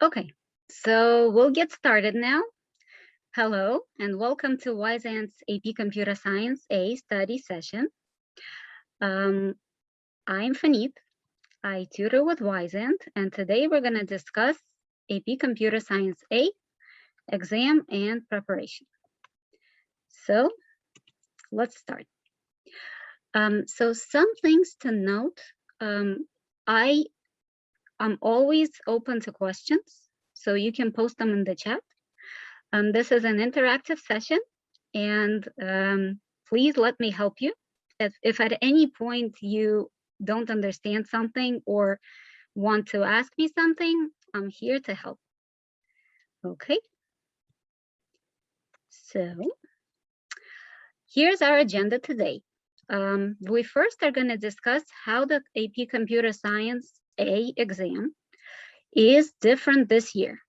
Okay, so we'll get started now. Hello, and welcome to Wyzant's AP Computer Science A study session. I'm Fanit. I tutor with Wyzant, and today we're going to discuss AP Computer Science A exam and preparation. So let's start. So some things to note. I am always open to questions, so you can post them in the chat. This is an interactive session, and please let me help you. If at any point you don't understand something or want to ask me something, I'm here to help. Okay. So here's our agenda today. We first are going to discuss how the AP Computer Science A exam is different this year.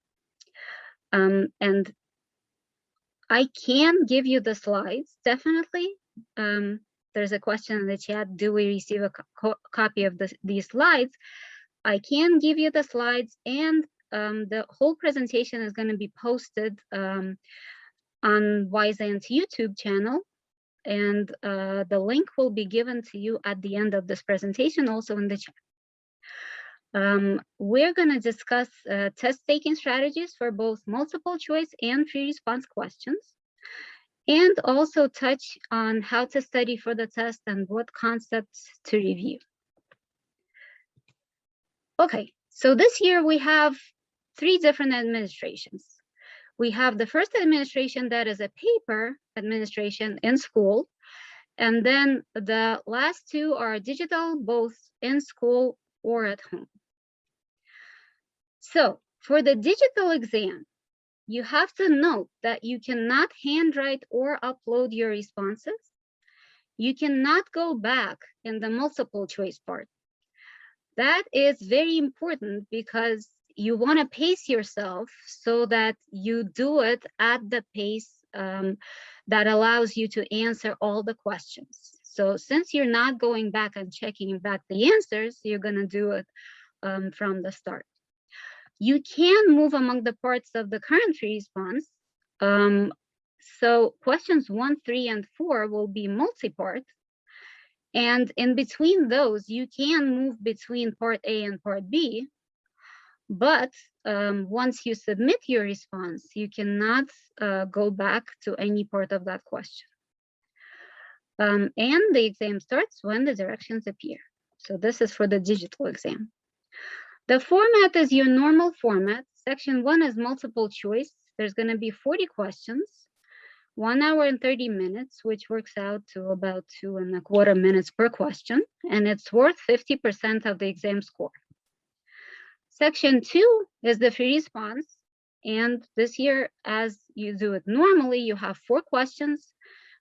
And I can give you the slides, definitely. There's a question in the chat, do we receive a copy of these slides? I can give you the slides, and the whole presentation is going to be posted on Wyzant's YouTube channel, and the link will be given to you at the end of this presentation, also in the chat. We're going to discuss test-taking strategies for both multiple choice and free response questions, and also touch on how to study for the test and what concepts to review. Okay, so this year we have 3 different administrations. We have the first administration that is a paper administration in school, and then the last 2 are digital, both in school or at home. So for the digital exam, you have to note that you cannot handwrite or upload your responses. You cannot go back in the multiple choice part. That is very important because you want to pace yourself so that you do it at the pace that allows you to answer all the questions. So since you're not going back and checking back the answers, you're going to do it from the start. You can move among the parts of the current free response. So questions 1, 3, and 4 will be multi-part. And in between those, you can move between part A and part B. But once you submit your response, you cannot go back to any part of that question. And the exam starts when the directions appear. So this is for the digital exam. The format is your normal format. Section 1 is multiple choice. There's going to be 40 questions, 1 hour and 30 minutes, which works out to about 2.25 minutes per question, and it's worth 50% of the exam score. Section 2 is the free response, and this year, as you do it normally, you have 4 questions,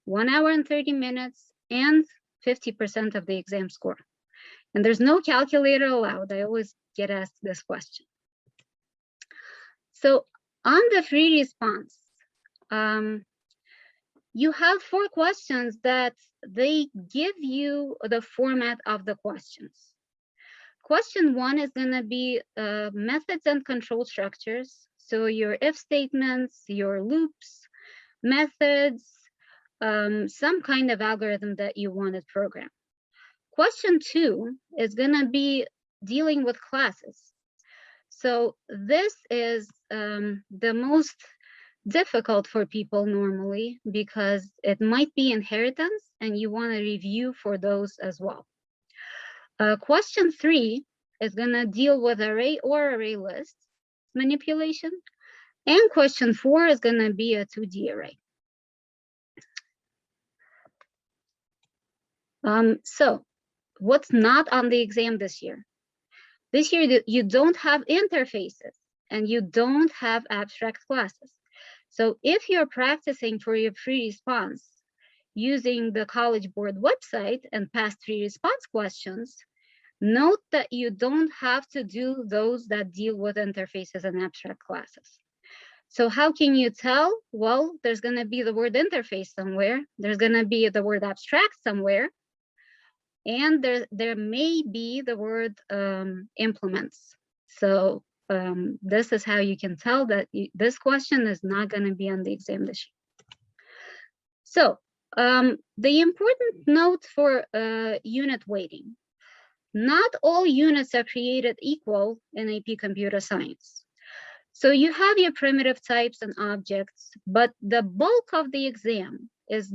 1 hour and 30 minutes, and 50% of the exam score. And there's no calculator allowed. I always get asked this question. So on the free response, you have 4 questions that they give you the format of the questions. Question 1 is going to be methods and control structures. So your if statements, your loops, methods, some kind of algorithm that you want to program. Question 2 is going to be dealing with classes. So this is the most difficult for people normally because it might be inheritance and you want to review for those as well. Question 3 is going to deal with array or array list manipulation. And question 4 is going to be a 2D array. So what's not on the exam this year? This year, you don't have interfaces and you don't have abstract classes. So if you're practicing for your free response using the College Board website and past free response questions, note that you don't have to do those that deal with interfaces and abstract classes. So how can you tell? Well, there's going to be the word interface somewhere. There's going to be the word abstract somewhere. And there may be the word implements. So this is how you can tell that this question is not going to be on the exam sheet. So the important note for unit weighting. Not all units are created equal in AP Computer Science. So you have your primitive types and objects, but the bulk of the exam is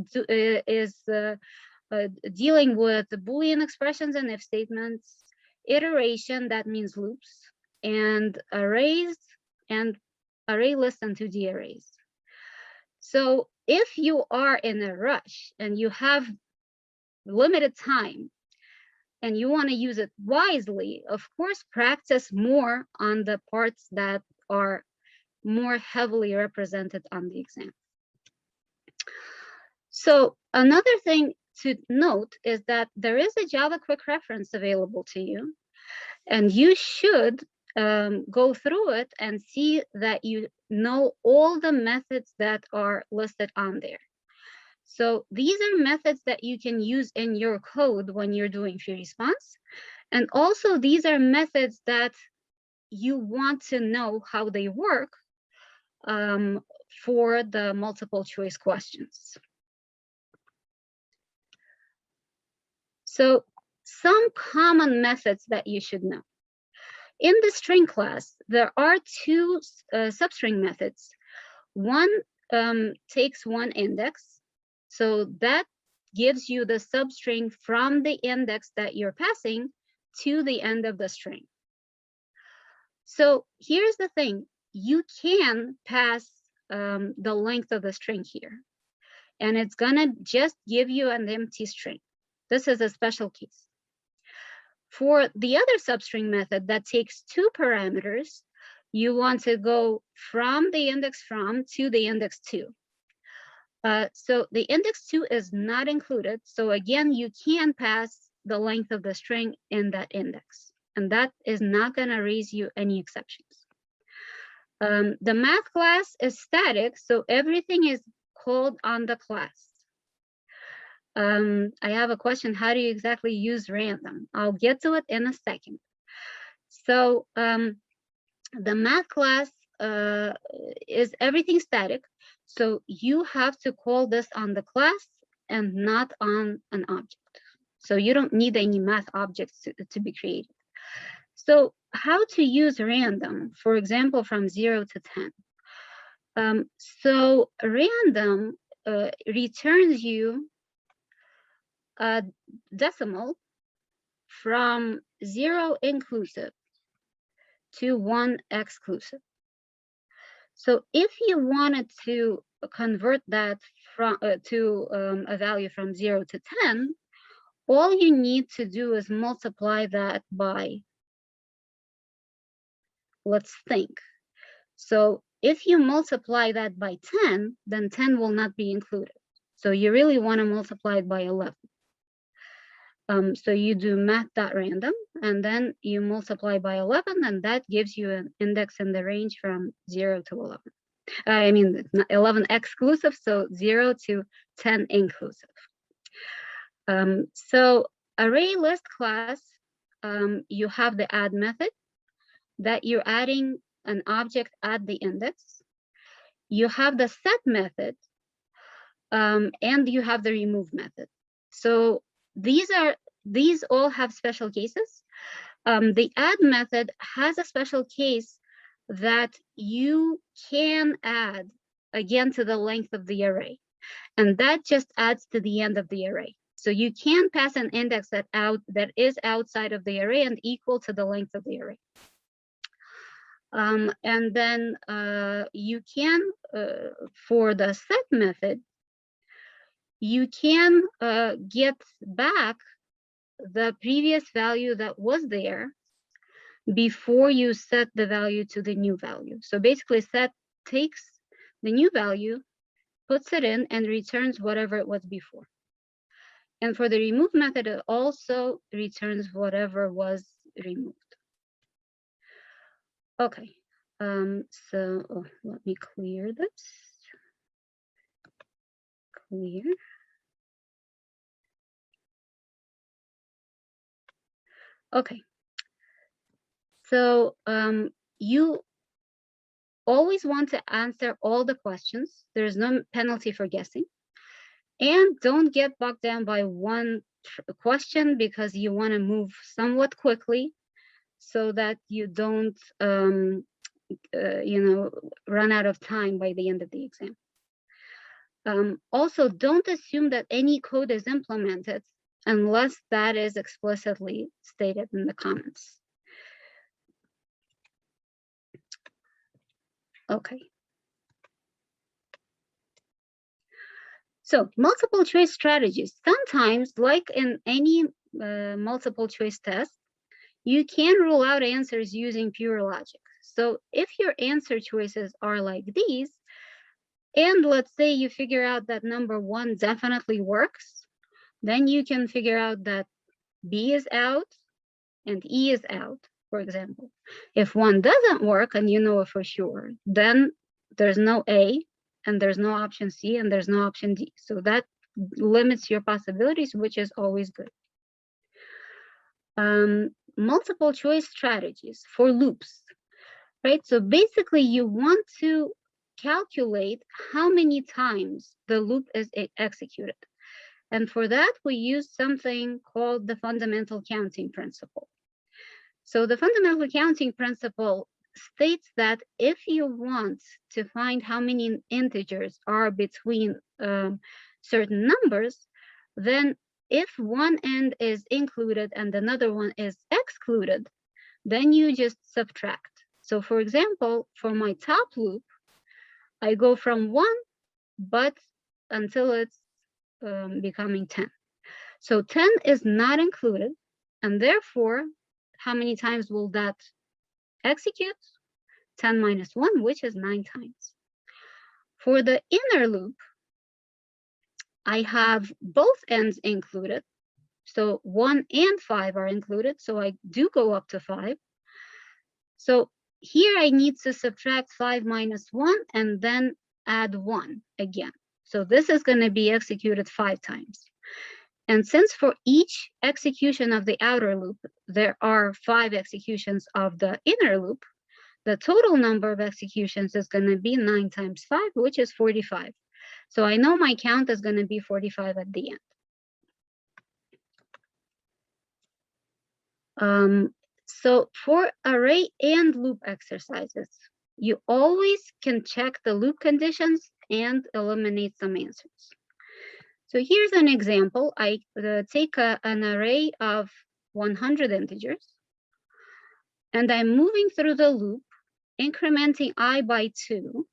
dealing with the Boolean expressions and if statements, iteration, that means loops, and arrays and array lists and 2D arrays. So if you are in a rush and you have limited time and you want to use it wisely, of course, practice more on the parts that are more heavily represented on the exam. So another thing to note is that there is a Java quick reference available to you, and you should go through it and see that you know all the methods that are listed on there. So these are methods that you can use in your code when you're doing free response. And also these are methods that you want to know how they work for the multiple choice questions. So some common methods that you should know. In the string class, there are two substring methods. One takes one index. So that gives you the substring from the index that you're passing to the end of the string. So here's the thing. You can pass the length of the string here, and it's gonna just give you an empty string. This is a special case. For the other substring method that takes two parameters, you want to go from the index from to the index to. So the index 2 is not included. So again, you can pass the length of the string in that index, and that is not going to raise you any exceptions. The math class is static, so everything is called on the class. I have a question. How do you exactly use random? I'll get to it in a second. So the math class is everything static. So you have to call this on the class and not on an object. So you don't need any math objects to be created. So how to use random, for example, from 0 to 10. So random returns you a decimal from 0 inclusive to 1 exclusive. So if you wanted to convert that from to a value from 0 to 10, all you need to do is multiply that by, let's think. So if you multiply that by 10, then 10 will not be included. So you really want to multiply it by 11. So you do math.random, and then you multiply by 11, and that gives you an index in the range from 0 to 11. I mean, 11 exclusive, so 0 to 10 inclusive. So Arraylist class, you have the add method that you're adding an object at the index. You have the set method, and you have the remove method. So these all have special cases. The add method has a special case that you can add again to the length of the array, and that just adds to the end of the array. So you can pass an index that is outside of the array and equal to the length of the array. And then you can, for the set method, you can get back the previous value that was there before you set the value to the new value. So basically, set takes the new value, puts it in, and returns whatever it was before. And for the remove method, it also returns whatever was removed. Okay, so let me clear this. Clear. Okay. So you always want to answer all the questions. There's no penalty for guessing. And don't get bogged down by one question because you want to move somewhat quickly so that you don't, run out of time by the end of the exam. Also, don't assume that any code is implemented unless that is explicitly stated in the comments. Okay. So multiple choice strategies. Sometimes, like in any multiple choice test, you can rule out answers using pure logic. So if your answer choices are like these, and let's say you figure out that number 1 definitely works, then you can figure out that B is out and E is out, for example. If 1 doesn't work and you know it for sure, then there's no A and there's no option C and there's no option D. So that limits your possibilities, which is always good. Multiple choice strategies for loops, right? So basically you want to calculate how many times the loop is executed. And for that, we use something called the fundamental counting principle. So the fundamental counting principle states that if you want to find how many integers are between certain numbers, then if one end is included and another one is excluded, then you just subtract. So for example, for my top loop, I go from 1, but until it's becoming 10. So 10 is not included, and therefore, how many times will that execute? 10 minus 1, which is 9 times. For the inner loop, I have both ends included. So 1 and 5 are included, so I do go up to 5. So here I need to subtract 5 minus 1 and then add 1 again. So this is going to be executed 5 times. And since for each execution of the outer loop, there are 5 executions of the inner loop, the total number of executions is going to be 9 times 5, which is 45. So I know my count is going to be 45 at the end. So for array and loop exercises, you always can check the loop conditions and eliminate some answers. So here's an example. I take an array of 100 integers, and I'm moving through the loop, incrementing I by 2,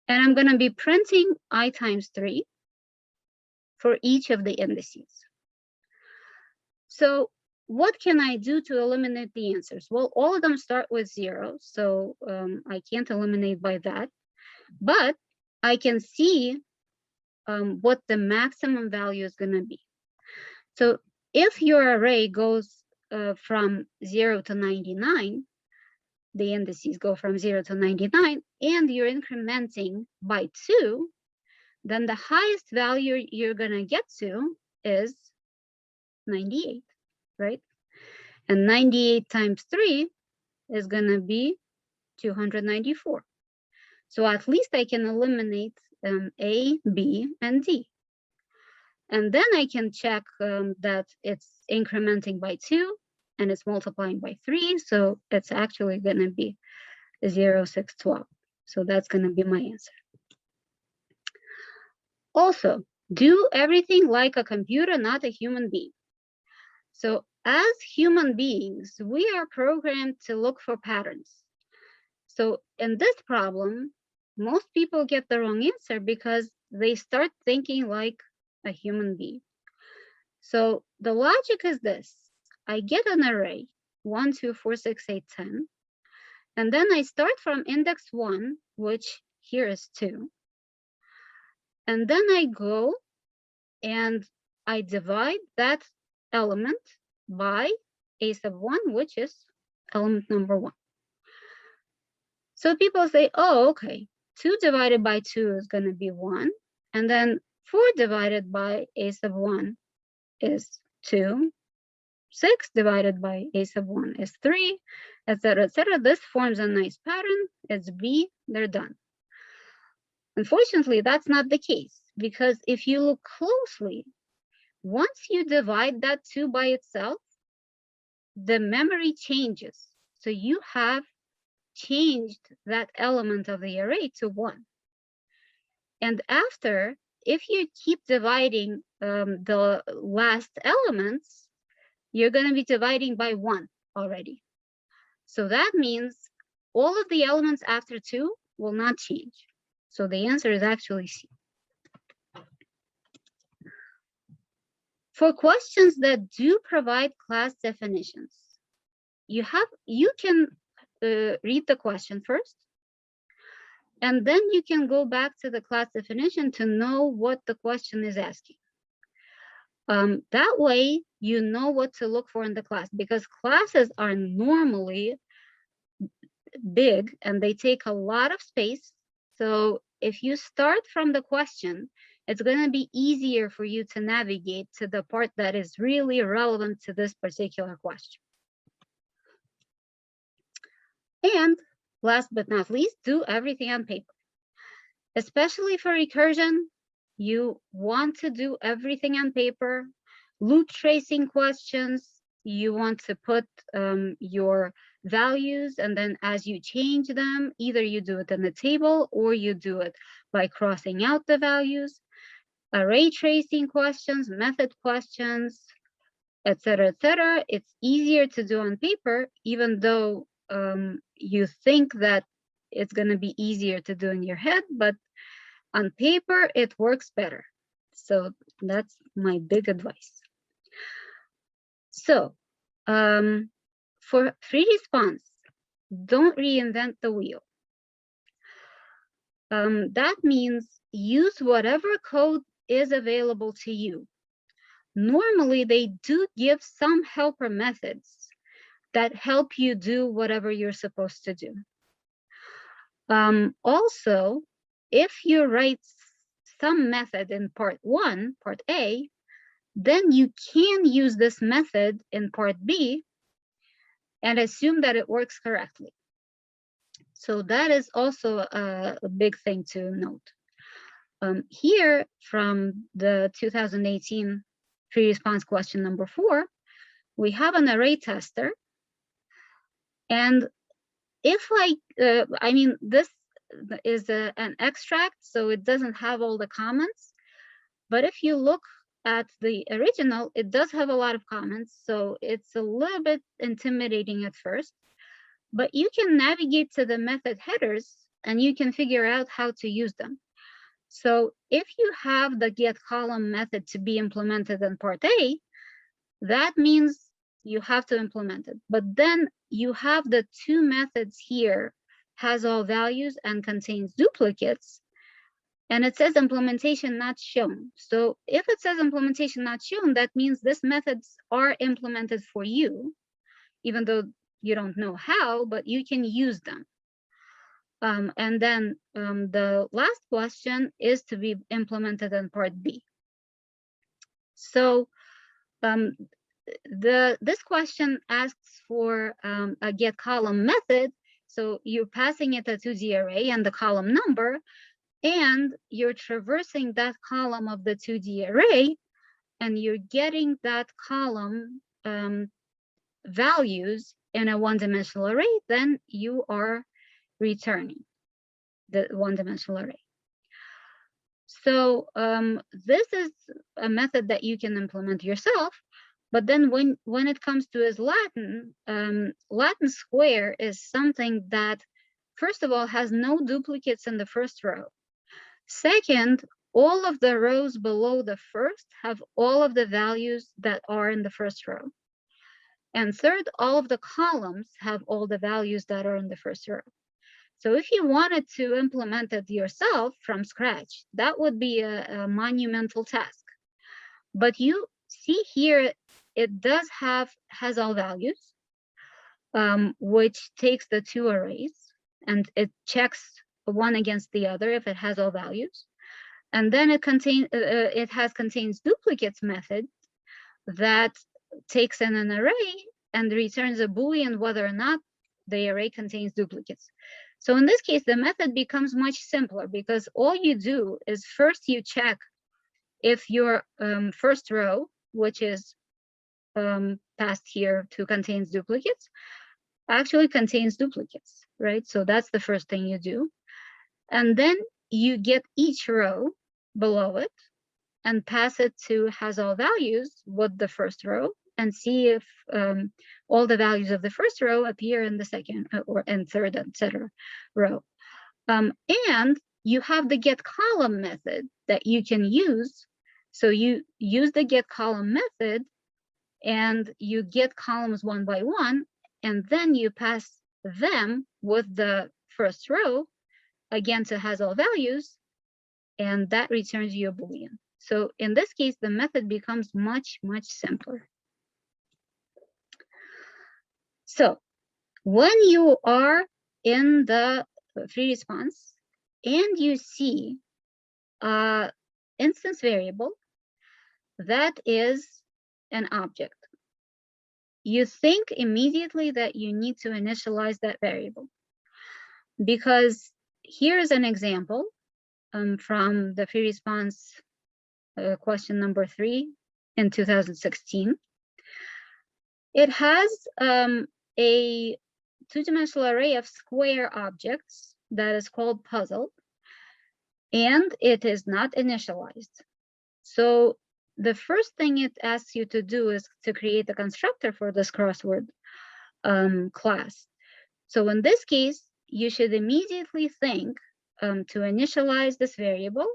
and I'm going to be printing I times 3 for each of the indices. So what can I do to eliminate the answers? Well, all of them start with 0, so I can't eliminate by that, but I can see what the maximum value is going to be. So if your array goes from 0 to 99, the indices go from 0 to 99, and you're incrementing by 2, then the highest value you're going to get to is 98, right? And 98 times 3 is going to be 294. So at least I can eliminate A, B, and D. And then I can check that it's incrementing by 2 and it's multiplying by 3. So it's actually going to be 0, 6, 12. So that's going to be my answer. Also, do everything like a computer, not a human being. So as human beings, we are programmed to look for patterns. So in this problem, most people get the wrong answer because they start thinking like a human being. So the logic is this. I get an array, 1, 2, 4, 6, 8, 10. And then I start from index 1, which here is 2. And then I go and I divide that element by a sub 1, which is element number 1. So people say, oh, okay, 2 divided by 2 is going to be 1. And then 4 divided by a sub 1 is 2. 6 divided by a sub 1 is 3. etc., etc. This forms a nice pattern. It's B, they're done. Unfortunately, that's not the case, because if you look closely, once you divide that 2 by itself, the memory changes. So you have changed that element of the array to 1. And after, if you keep dividing the last elements, you're going to be dividing by 1 already. So that means all of the elements after 2 will not change. So the answer is actually C. For questions that do provide class definitions, you can read the question first, and then you can go back to the class definition to know what the question is asking. That way, you know what to look for in the class, because classes are normally big and they take a lot of space. So if you start from the question, it's going to be easier for you to navigate to the part that is really relevant to this particular question. And last but not least, do everything on paper. Especially for recursion, you want to do everything on paper. Loop tracing questions, you want to put your values, and then as you change them, either you do it in the table or you do it by crossing out the values. Array tracing questions, method questions, etc., etc. It's easier to do on paper, even though you think that it's going to be easier to do in your head, but on paper it works better. So that's my big advice. So for free response, don't reinvent the wheel. That means use whatever code is available to you. Normally, they do give some helper methods that help you do whatever you're supposed to do. Also, if you write some method in part 1, part A, then you can use this method in part B and assume that it works correctly. So that is also a big thing to note. Here from the 2018 free response question number 4, we have an array tester. And if I mean, this is an extract, so it doesn't have all the comments. But if you look at the original, it does have a lot of comments, so it's a little bit intimidating at first. But you can navigate to the method headers and you can figure out how to use them. So if you have the get column method to be implemented in part A, that means you have to implement it. But then you have the 2 methods here, has all values and contains duplicates. And it says implementation not shown. So if it says implementation not shown, that means these methods are implemented for you, even though you don't know how, but you can use them. And then the last question is to be implemented in part B. So this question asks for a get column method. So you're passing it a 2D array and the column number, and you're traversing that column of the 2D array, and you're getting that column values in a one-dimensional array, then you are returning the one-dimensional array. So this is a method that you can implement yourself. But then when it comes to is Latin, Latin square is something that, first of all, has no duplicates in the first row. Second, all of the rows below the first have all of the values that are in the first row. And third, all of the columns have all the values that are in the first row. So if you wanted to implement it yourself from scratch, that would be a monumental task. But you see here, it has all values, which takes the 2 arrays, and it checks one against the other if it has all values. And then it contains duplicates method that takes in an array and returns a Boolean whether or not the array contains duplicates. So in this case, the method becomes much simpler because all you do is first you check if your first row, which is passed here to contains duplicates, actually contains duplicates, right? So that's the first thing you do. And then you get each row below it and pass it to has all values with the first row and see if all the values of the first row appear in the second or and third, etc. row. And you have the get column method that you can use. So you use the get column method and you get columns one by one, and then you pass them with the first row again to has all values, and that returns you a Boolean. So in this case, the method becomes much, much simpler. So when you are in the free response and you see an instance variable that is an object, you think immediately that you need to initialize that variable, because here's an example from the free response question number 3 in 2016. It has a two-dimensional array of square objects that is called puzzle, and it is not initialized. So the first thing it asks you to do is to create a constructor for this crossword class. So in this case, you should immediately think to initialize this variable.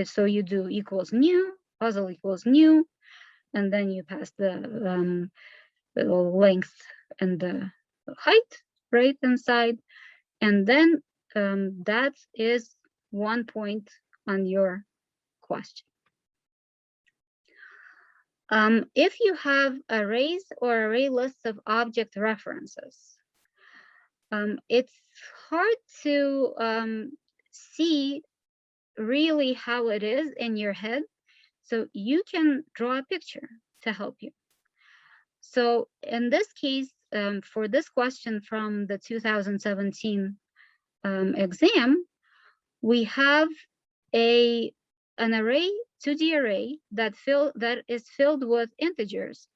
So you do equals new, puzzle equals new, and then you pass the length and the height right inside, and then that is 1 point on your question. If you have arrays or array lists of object references, it's hard to see really how it is in your head. So you can draw a picture to help you. So in this case, for this question from the 2017 exam, we have an array, 2D array that is filled with integers,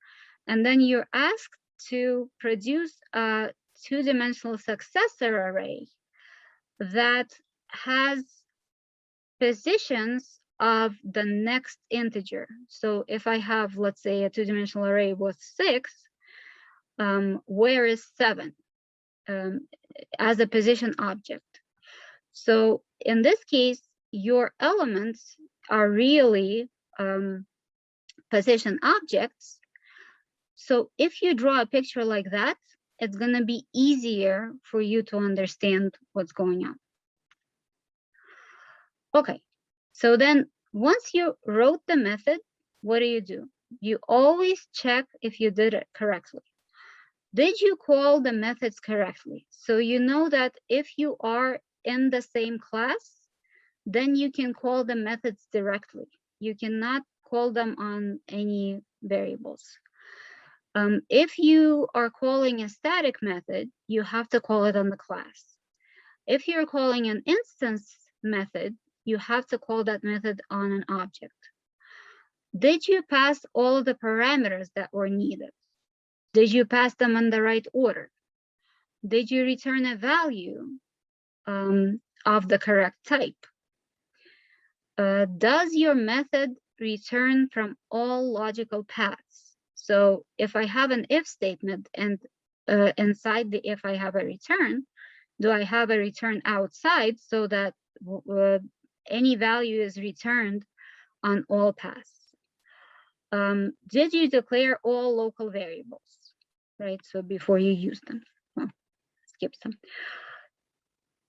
and then you're asked to produce a two-dimensional successor array that has positions of the next integer. So if I have, let's say, a two-dimensional array with 6, where is 7 as a position object? So in this case, your elements are really position objects. So if you draw a picture like that, it's going to be easier for you to understand what's going on. Okay, so then once you wrote the method, what do? You always check if you did it correctly. Did you call the methods correctly? So you know that if you are in the same class, then you can call the methods directly. You cannot call them on any variables. If you are calling a static method, you have to call it on the class. If you're calling an instance method, you have to call that method on an object. Did you pass all of the parameters that were needed? Did you pass them in the right order? Did you return a value of the correct type? Does your method return from all logical paths? So if I have an if statement and inside the if I have a return, do I have a return outside so that any value is returned on all paths? Did you declare all local variables, right? So before you use them, well, skip some.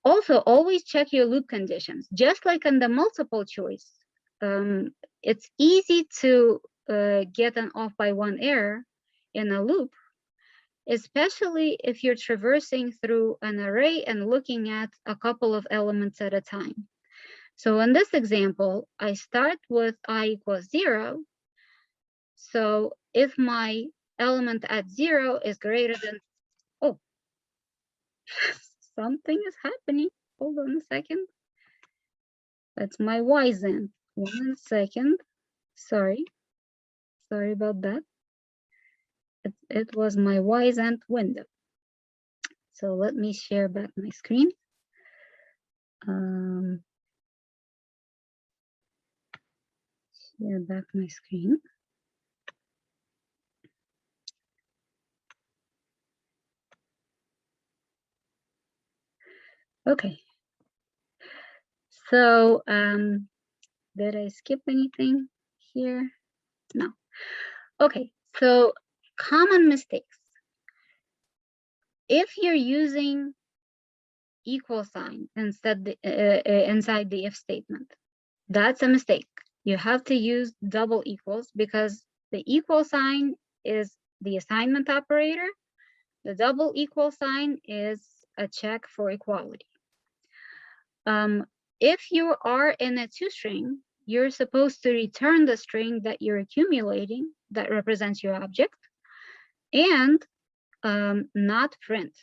Also, always check your loop conditions. Just like in the multiple choice, it's easy to get an off by 1 error in a loop, especially if you're traversing through an array and looking at a couple of elements at a time. So in this example, I start with I equals 0. So if my element at 0 is greater than, Something is happening. Hold on a second. That's my Wyzant. 1 second. Sorry about that. It was my Wyzant window. So let me share back my screen. Share back my screen. Okay. So did I skip anything here? No. Okay. So common mistakes. If you're using equal sign inside the if statement, that's a mistake. You have to use double equals because the equal sign is the assignment operator. The double equal sign is a check for equality. If you are in a toString, you're supposed to return the string that you're accumulating that represents your object and not print.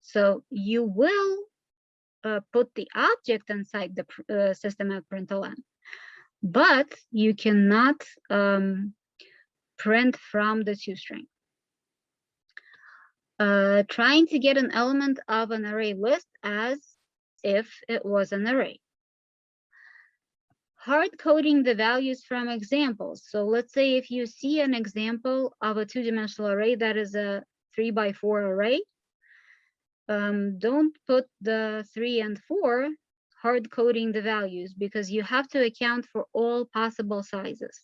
So you will put the object inside the system at println, but you cannot print from the toString. Trying to get an element of an array list as if it was an array. Hard coding the values from examples. So let's say if you see an example of a two-dimensional array that is a 3x4 array, don't put the 3 and 4 hard coding the values because you have to account for all possible sizes.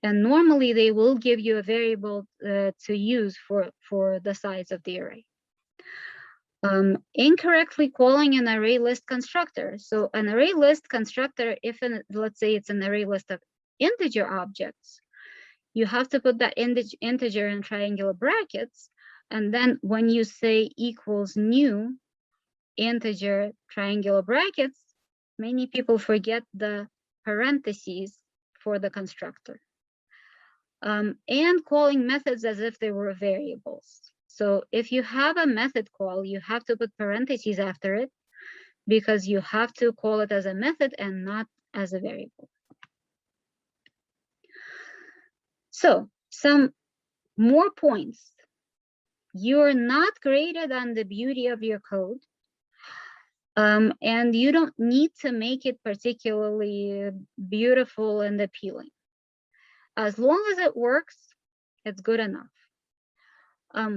And normally they will give you a variable to use for the size of the array. Incorrectly calling an array list constructor. So an array list constructor, let's say it's an array list of integer objects, you have to put that integer in triangular brackets. And then when you say equals new integer triangular brackets, many people forget the parentheses for the constructor. And calling methods as if they were variables. So if you have a method call, you have to put parentheses after it because you have to call it as a method and not as a variable. So some more points. You're not graded on the beauty of your code. And you don't need to make it particularly beautiful and appealing. As long as it works, it's good enough.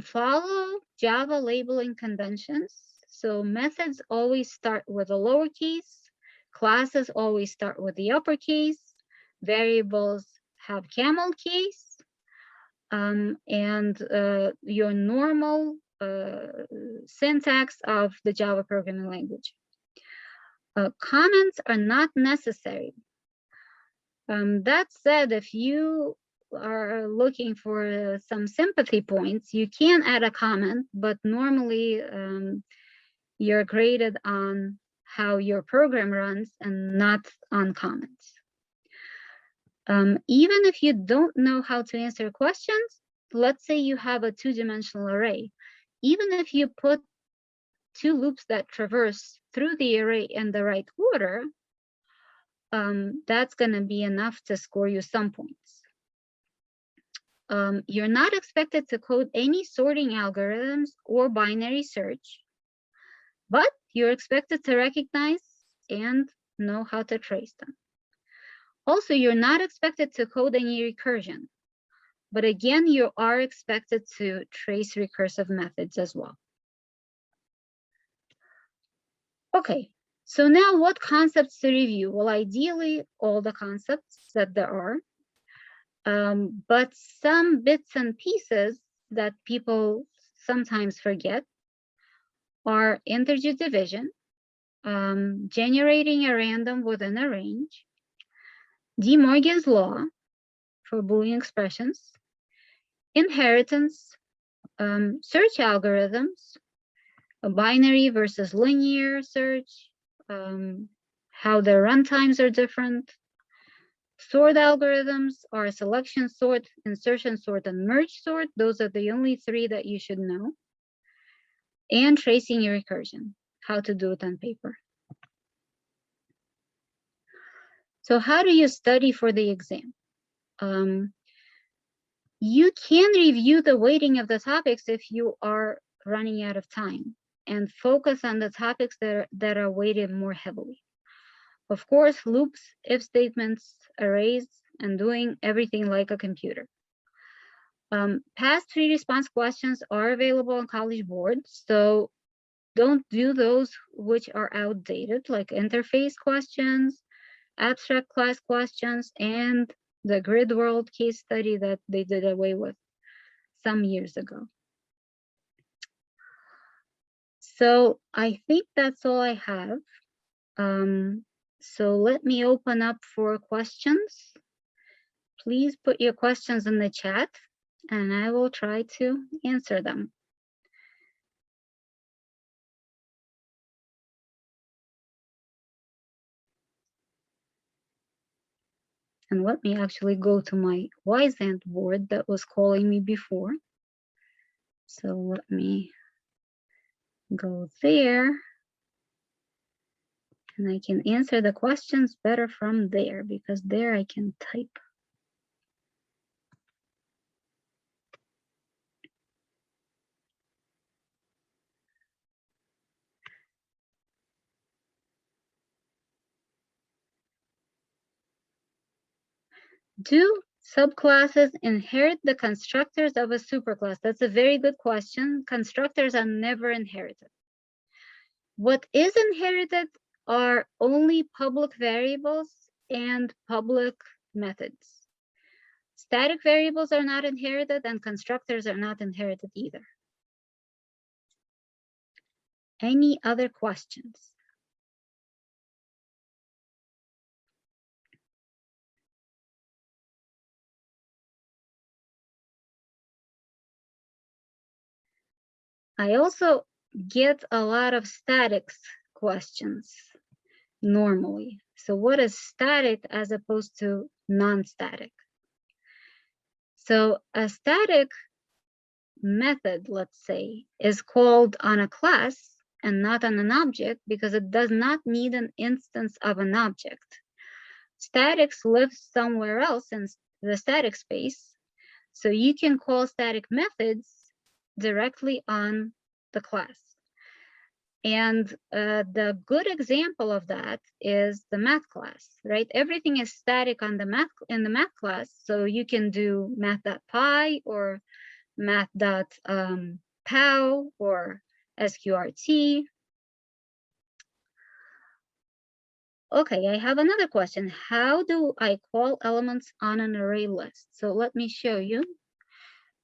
Follow Java labeling conventions. So methods always start with a lowercase, classes always start with the uppercase, variables have camel case, and your normal syntax of the Java programming language. Comments are not necessary. That said, if you are looking for some sympathy points, you can add a comment, but normally you're graded on how your program runs and not on comments. Even if you don't know how to answer questions, let's say you have a two-dimensional array. Even if you put two loops that traverse through the array in the right order, that's going to be enough to score you some points. You're not expected to code any sorting algorithms or binary search, but you're expected to recognize and know how to trace them. Also, you're not expected to code any recursion, but again, you are expected to trace recursive methods as well. Okay, so now what concepts to review? Well, ideally, all the concepts that there are, but some bits and pieces that people sometimes forget are integer division, generating a random within a range, De Morgan's law for Boolean expressions, inheritance, search algorithms, a binary versus linear search, how the runtimes are different. Sort algorithms are selection sort, insertion sort, and merge sort. Those are the only three that you should know. and tracing your recursion, how to do it on paper. So how do you study for the exam? You can review the weighting of the topics if you are running out of time and focus on the topics that are weighted more heavily. Of course, loops, if statements, arrays, and doing everything like a computer. Past free response questions are available on College Board, so don't do those which are outdated, like interface questions, abstract class questions, and the grid world case study that they did away with some years ago. So I think that's all I have. So let me open up for questions. Please put your questions in the chat and I will try to answer them. And let me actually go to my Wyzant board that was calling me before. So let me go there. And I can answer the questions better from there because there I can type. Do subclasses inherit the constructors of a superclass? That's a very good question. Constructors are never inherited. What is inherited are only public variables and public methods. Static variables are not inherited and constructors are not inherited either. Any other questions? I also get a lot of statics questions normally. So what is static as opposed to non-static? So a static method, let's say, is called on a class and not on an object because it does not need an instance of an object. Statics live somewhere else in the static space. So you can call static methods directly on the class. And the good example of that is the math class, right? Everything is static on the in the math class. So you can do math.py or math.pow or sqrt. Okay, I have another question. How do I call elements on an array list? So let me show you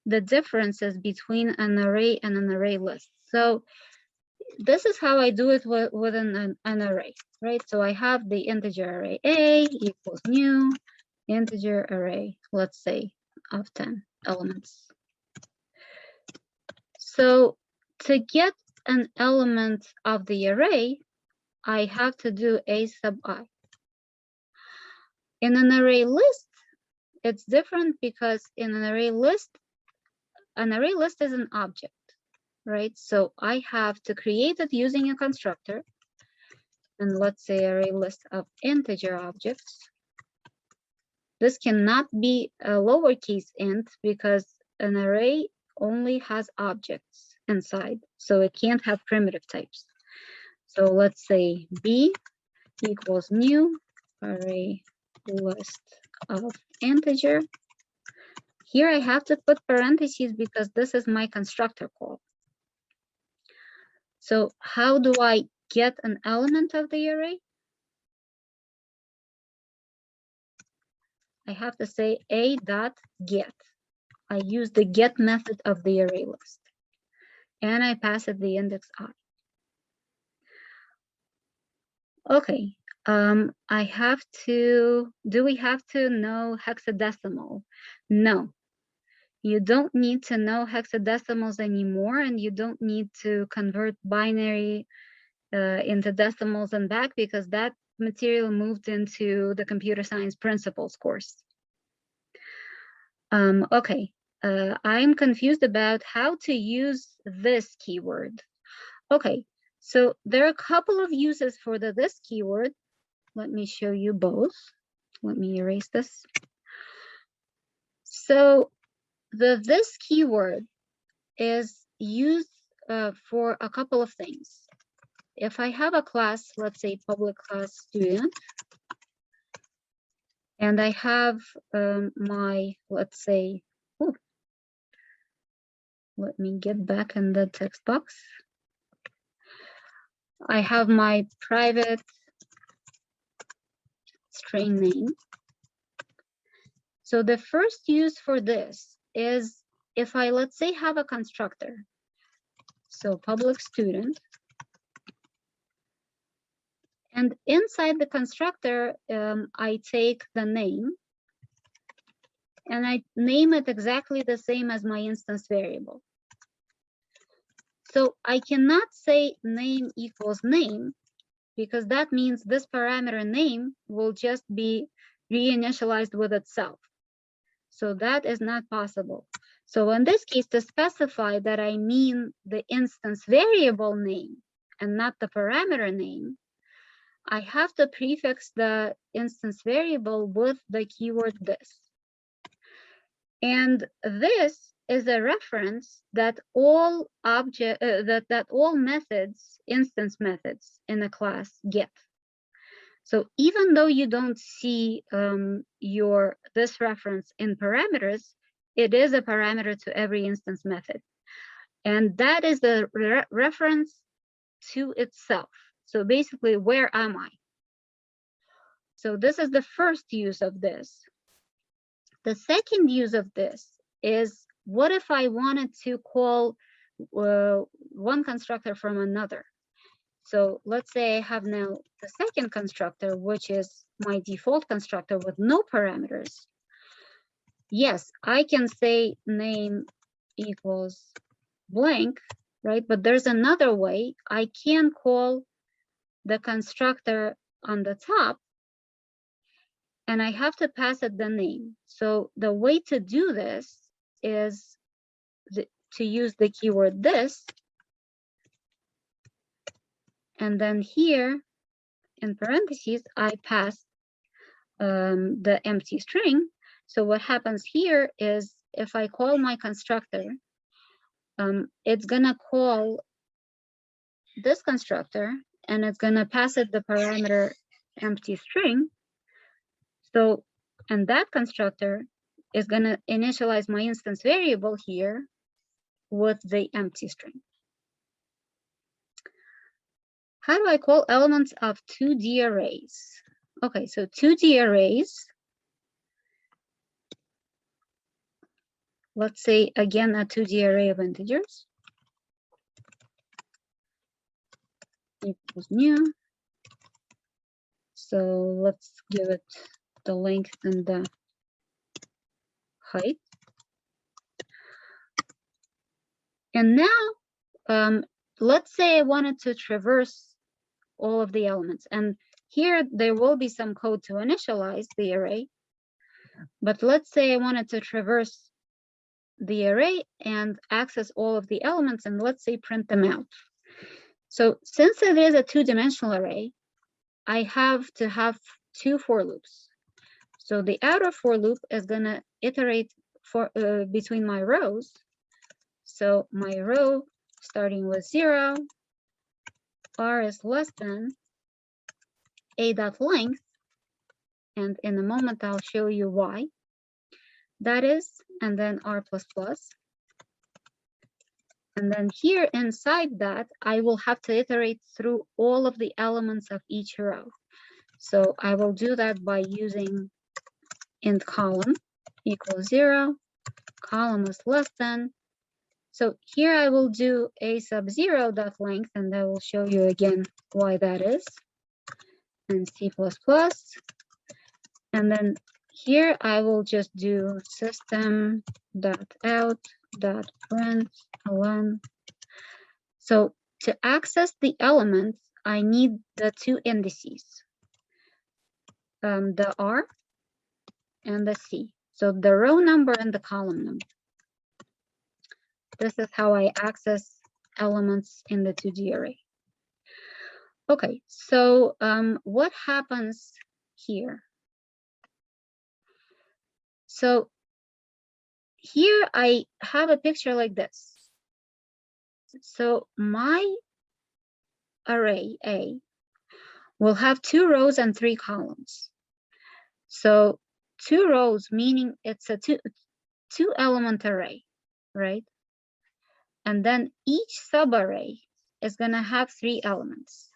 the differences between an array and an array list. So this is how I do it within an array, right? So I have the integer array A equals new integer array, let's say, of 10 elements. So to get an element of the array, I have to do A sub I. In an array list, it's different because in an array list is an object, right? So I have to create it using a constructor. And let's say array list of integer objects. This cannot be a lowercase int because an array only has objects inside. So it can't have primitive types. So let's say B equals new array list of integer. Here I have to put parentheses because this is my constructor call. So how do I get an element of the array? I have to say a.get. I use the get method of the array list. And I pass it the index I. Okay, I have to, do we have to know hexadecimal? No, you don't need to know hexadecimals anymore, and you don't need to convert binary into decimals and back because that material moved into the computer science principles course. Okay, I'm confused about how to use this keyword. Okay, so there are a couple of uses for the this keyword. Let me show you both. Let me erase this. So the this keyword is used for a couple of things. If I have a class, let's say public class student, and I have my, let's say, oh, let me get back in the text box. I have my private string name. So the first use for this is if I, let's say, have a constructor. So public student. And inside the constructor, I take the name and I name it exactly the same as my instance variable. So I cannot say name equals name, because that means this parameter name will just be reinitialized with itself. So that is not possible. So in this case, to specify that I mean the instance variable name and not the parameter name, I have to prefix the instance variable with the keyword this. And this is a reference that all all methods, instance methods in a class get. So even though you don't see this reference in parameters, it is a parameter to every instance method. And that is the reference to itself. So basically, where am I? So this is the first use of this. The second use of this is, what if I wanted to call one constructor from another? So let's say I have now the second constructor, which is my default constructor with no parameters. Yes, I can say name equals blank, right? But there's another way. I can call the constructor on the top, and I have to pass it the name. So the way to do this is to use the keyword this, and then here in parentheses, I pass the empty string. So what happens here is if I call my constructor, it's gonna call this constructor and it's gonna pass it the parameter empty string. So, and that constructor is gonna initialize my instance variable here with the empty string. How do I call elements of 2D arrays? Okay, so 2D arrays, let's say again a 2D array of integers equals new. So let's give it the length and the height. And now, let's say I wanted to traverse all of the elements. And here there will be some code to initialize the array. But let's say I wanted to traverse the array and access all of the elements, and let's say print them out. So since it is a two-dimensional array, I have to have two for loops. So the outer for loop is gonna iterate between my rows. So my row starting with 0, r is less than a dot length, and in a moment I'll show you why that is, and then r plus plus. And then here inside that, I will have to iterate through all of the elements of each row. So I will do that by using int column equals 0, column is less than. So here I will do a sub 0 dot length, and I will show you again why that is, and C++. And then here I will just do system.out.println. So to access the elements, I need the two indices, the R and the C. So the row number and the column number. This is how I access elements in the 2D array. Okay, so what happens here? So here I have a picture like this. So my array A will have 2 rows and 3 columns. So 2 rows, meaning it's a two element array, right? And then each subarray is going to have 3 elements.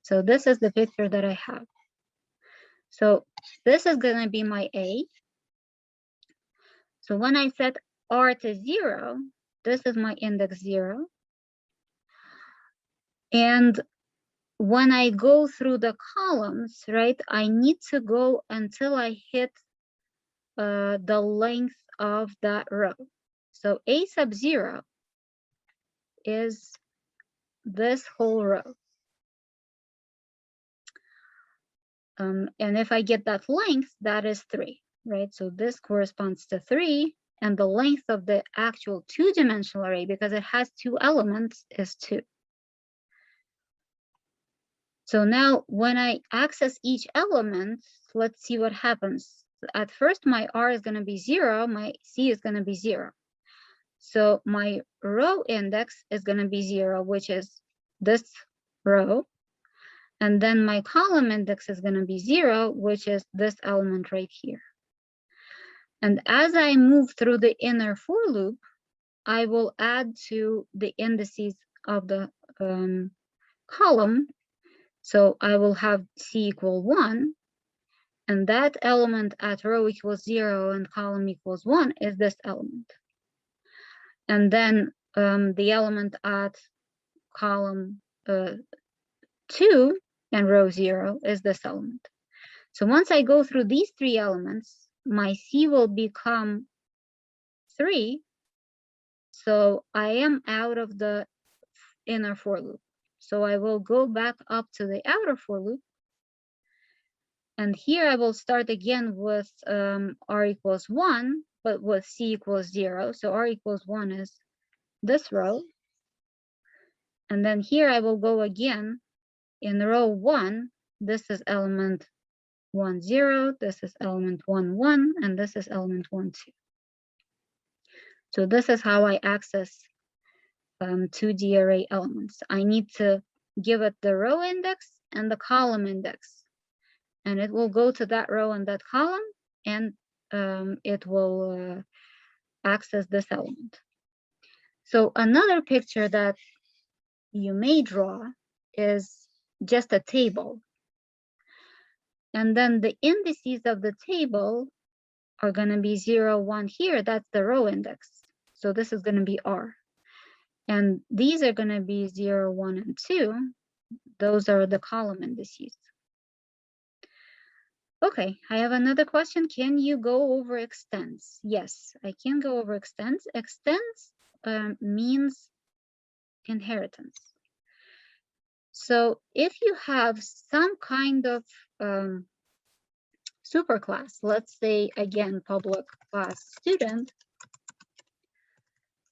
So this is the picture that I have. So this is going to be my A. So when I set R to 0, this is my index 0. And when I go through the columns, right, I need to go until I hit the length of that row. So A sub 0 is this whole row. And if I get that length, that is 3, right? So this corresponds to 3, and the length of the actual 2-dimensional array, because it has 2 elements, is 2. So now when I access each element, let's see what happens. At first, my R is going to be 0, my C is going to be 0. So my row index is going to be 0, which is this row. And then my column index is going to be 0, which is this element right here. And as I move through the inner for loop, I will add to the indices of the column. So I will have C equal 1. And that element at row equals 0 and column equals 1 is this element. And then the element at column 2 and row 0 is this element. So once I go through these 3 elements, my C will become 3. So I am out of the inner for loop. So I will go back up to the outer for loop. And here I will start again with R equals 1, but with C equals 0. So R equals 1 is this row. And then here I will go again in row 1. This is element 1, 0. This is element 1, 1. And this is element 1, 2. So this is how I access 2D array elements. I need to give it the row index and the column index. And it will go to that row and that column, and it will access this element. So another picture that you may draw is just a table. And then the indices of the table are going to be 0, 1 here. That's the row index. So this is going to be R. And these are going to be 0, 1, and 2. Those are the column indices. Okay, I have another question. Can you go over extends? Yes, I can go over extends. Extends means inheritance. So if you have some kind of superclass, let's say again, public class student,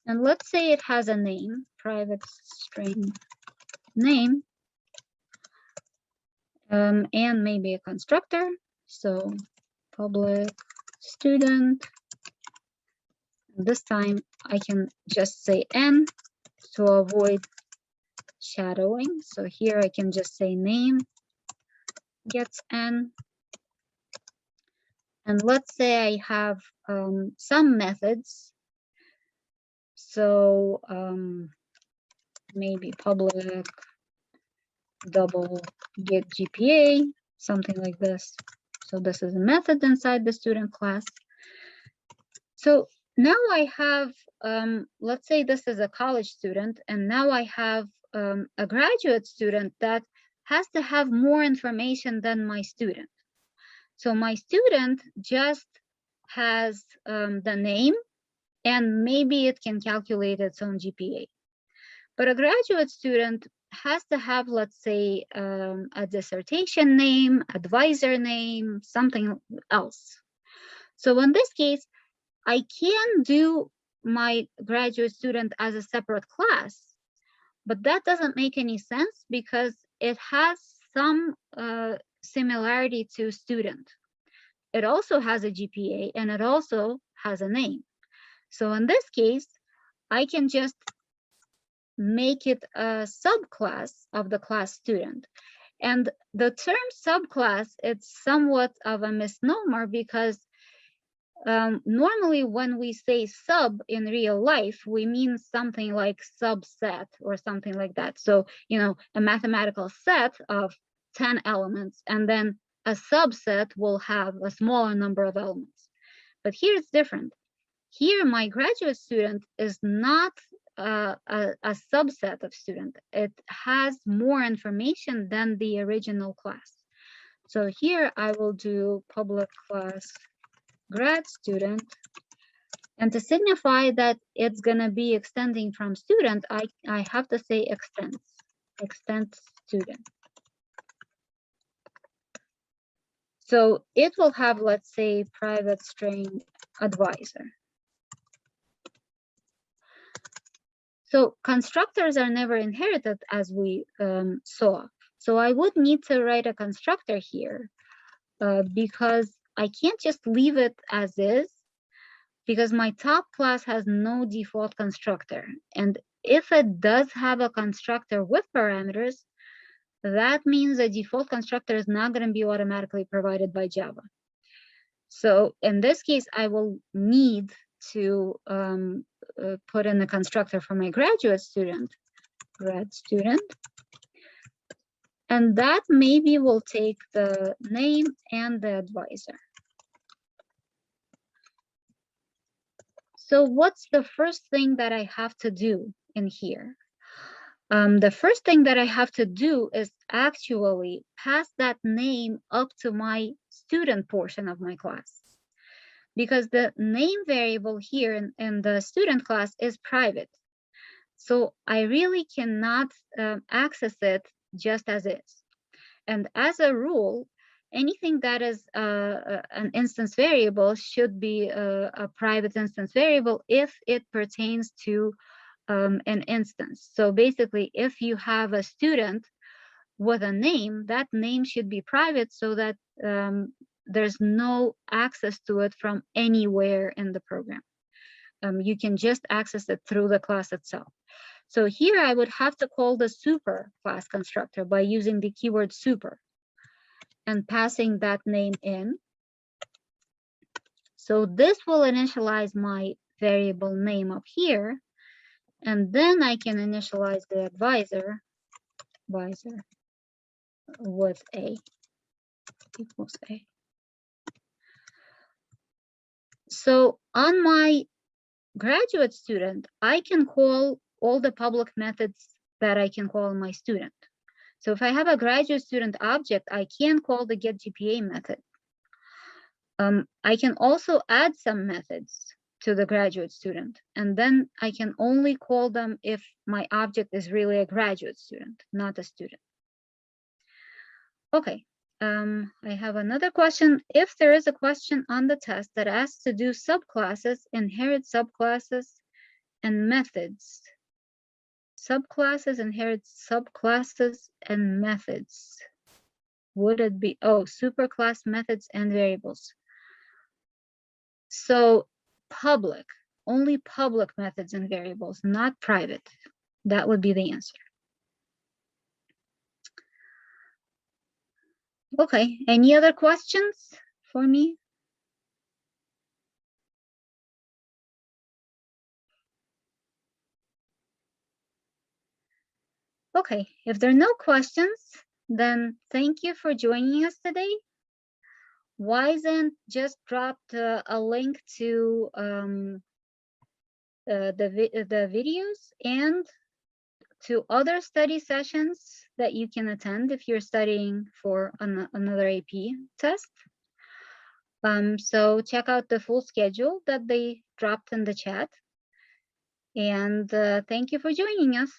and let's say it has a name, private string name, and maybe a constructor. So public student, this time I can just say n to avoid shadowing. So here I can just say name gets n. And let's say I have some methods. So maybe public double get GPA, something like this. So this is a method inside the student class. So now I have, let's say this is a college student, and now I have a graduate student that has to have more information than my student. So my student just has the name, and maybe it can calculate its own GPA. But a graduate student has to have, let's say, a dissertation name, advisor name, something else. So in this case, I can do my graduate student as a separate class, but that doesn't make any sense because it has some similarity to student. It also has a GPA and it also has a name. So in this case, I can just make it a subclass of the class student. And the term subclass, it's somewhat of a misnomer because normally when we say sub in real life, we mean something like subset or something like that. So, you know, a mathematical set of 10 elements, and then a subset will have a smaller number of elements. But here it's different. Here, my graduate student is not a subset of student. It has more information than the original class. So here I will do public class grad student. And to signify that it's going to be extending from student, I have to say extend student. So it will have, let's say, private string advisor. So constructors are never inherited, as we saw. So I would need to write a constructor here because I can't just leave it as is, because my top class has no default constructor. And if it does have a constructor with parameters, that means the default constructor is not going to be automatically provided by Java. So in this case, I will need to put in the constructor for my graduate student, grad student. And that maybe will take the name and the advisor. So what's the first thing that I have to do in here? The first thing that I have to do is actually pass that name up to my student portion of my class, because the name variable here in the student class is private. So I really cannot access it just as is. And as a rule, anything that is an instance variable should be a private instance variable if it pertains to an instance. So basically, if you have a student with a name, that name should be private so that there's no access to it from anywhere in the program. You can just access it through the class itself. So here I would have to call the super class constructor by using the keyword super and passing that name in. So this will initialize my variable name up here. And then I can initialize the advisor with a equals a. So on my graduate student, I can call all the public methods that I can call my student. So if I have a graduate student object, I can call the getGPA method. I can also add some methods to the graduate student, and then I can only call them if my object is really a graduate student, not a student. Okay, I have another question. If there is a question on the test that asks to do subclasses, inherit subclasses, and methods. Subclasses, inherit subclasses, and methods. Would it be, oh, superclass methods and variables. So public, only public methods and variables, not private. That would be the answer. Okay, any other questions for me? Okay, if there are no questions, then thank you for joining us today. Wyzant just dropped a link to the videos and to other study sessions that you can attend if you're studying for another AP test. So check out the full schedule that they dropped in the chat. And thank you for joining us.